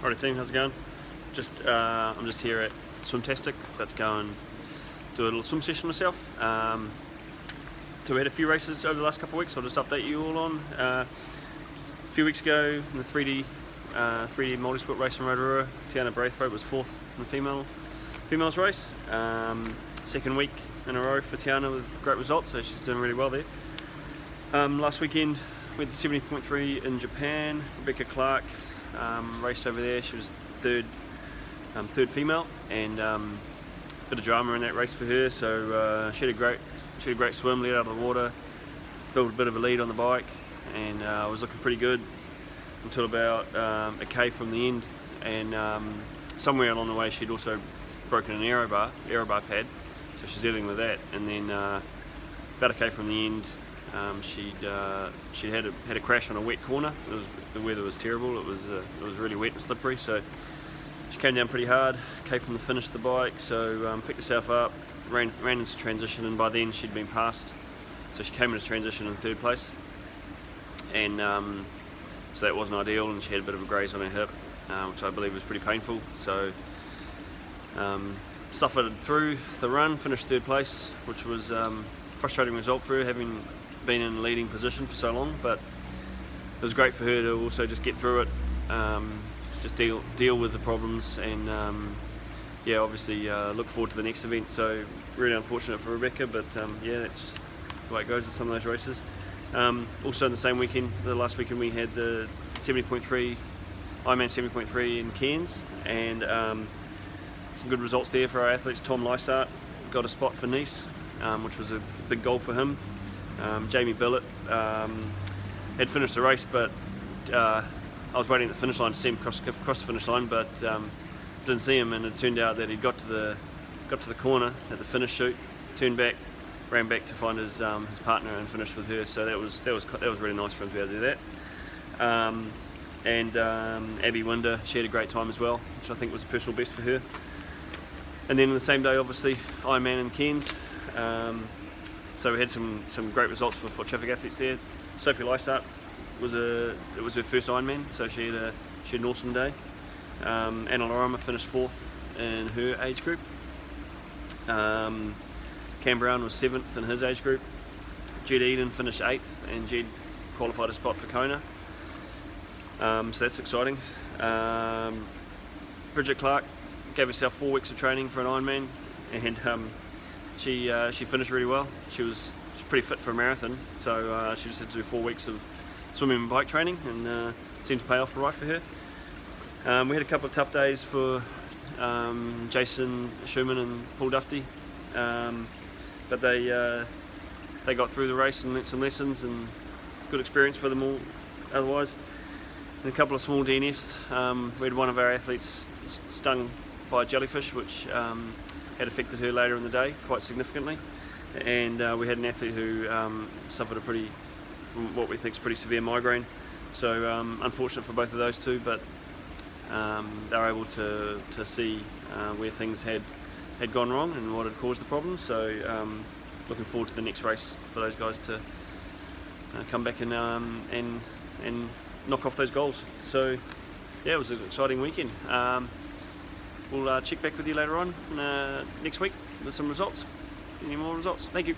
Alright team, how's it going? I'm just here at Swimtastic, about to go and do a little swim session myself. So we had a few races over the last couple of weeks. I'll just update you all on. A few weeks ago in the 3D Multisport race in Rotorua, Tiana Braithwaite was fourth in the females race. Second week in a row for Tiana with great results, so she's doing really well there. Last weekend we had the 70.3 in Japan. Rebecca Clark raced over there. She was third female, and bit of drama in that race for her. So she had a great swim, led out of the water, built a bit of a lead on the bike, and was looking pretty good until about a K from the end. And somewhere along the way she'd also broken an aero bar pad, so she's dealing with that. And then about a K from the end, she'd had a crash on a wet corner. The weather was terrible. It was really wet and slippery, so she came down pretty hard. K from the finish of the bike, so picked herself up, ran into transition, and by then she'd been passed. So she came into transition in third place, and so that wasn't ideal, and she had a bit of a graze on her hip, which I believe was pretty painful. So suffered through the run, finished third place, which was a frustrating result for her, having been in a leading position for so long. But it was great for her to also just get through it, just deal with the problems, and yeah, obviously look forward to the next event. So really unfortunate for Rebecca, but yeah, that's just the way it goes with some of those races. Also in the same weekend, the last weekend, we had the 70.3 IRONMAN 70.3 in Cairns, and some good results there for our athletes. Tom Lysart got a spot for Nice, which was a big goal for him. Jamie Billett had finished the race, but I was waiting at the finish line to see him cross the finish line, but didn't see him, and it turned out that he got to the corner at the finish chute, turned back, ran back to find his partner and finished with her. So that was really nice for him to be able to do that. And Abby Winder, she had a great time as well, which I think was a personal best for her. And then on the same day, obviously, Ironman in Cairns. So we had some great results for foot traffic athletes there. Sophie Lysart it was her first Ironman, so she had an awesome day. Anna Lorimer finished fourth in her age group. Cam Brown was seventh in his age group. Jed Eden finished eighth, and Jed qualified a spot for Kona. So that's exciting. Bridget Clark gave herself 4 weeks of training for an Ironman, and she finished really well. She's pretty fit for a marathon, so she just had to do 4 weeks of swimming and bike training, and seemed to pay off right for her. We had a couple of tough days for Jason Schumann and Paul Dufty, but they got through the race and learnt some lessons, and good experience for them all otherwise. And a couple of small DNFs. We had one of our athletes stung by a jellyfish, which had affected her later in the day quite significantly, and we had an athlete who suffered from what we think is pretty severe migraine. So unfortunate for both of those two, but they were able to see where things had gone wrong and what had caused the problem. So looking forward to the next race for those guys to come back and knock off those goals. So yeah, it was an exciting weekend. We'll check back with you later on next week with some results, any more results. Thank you.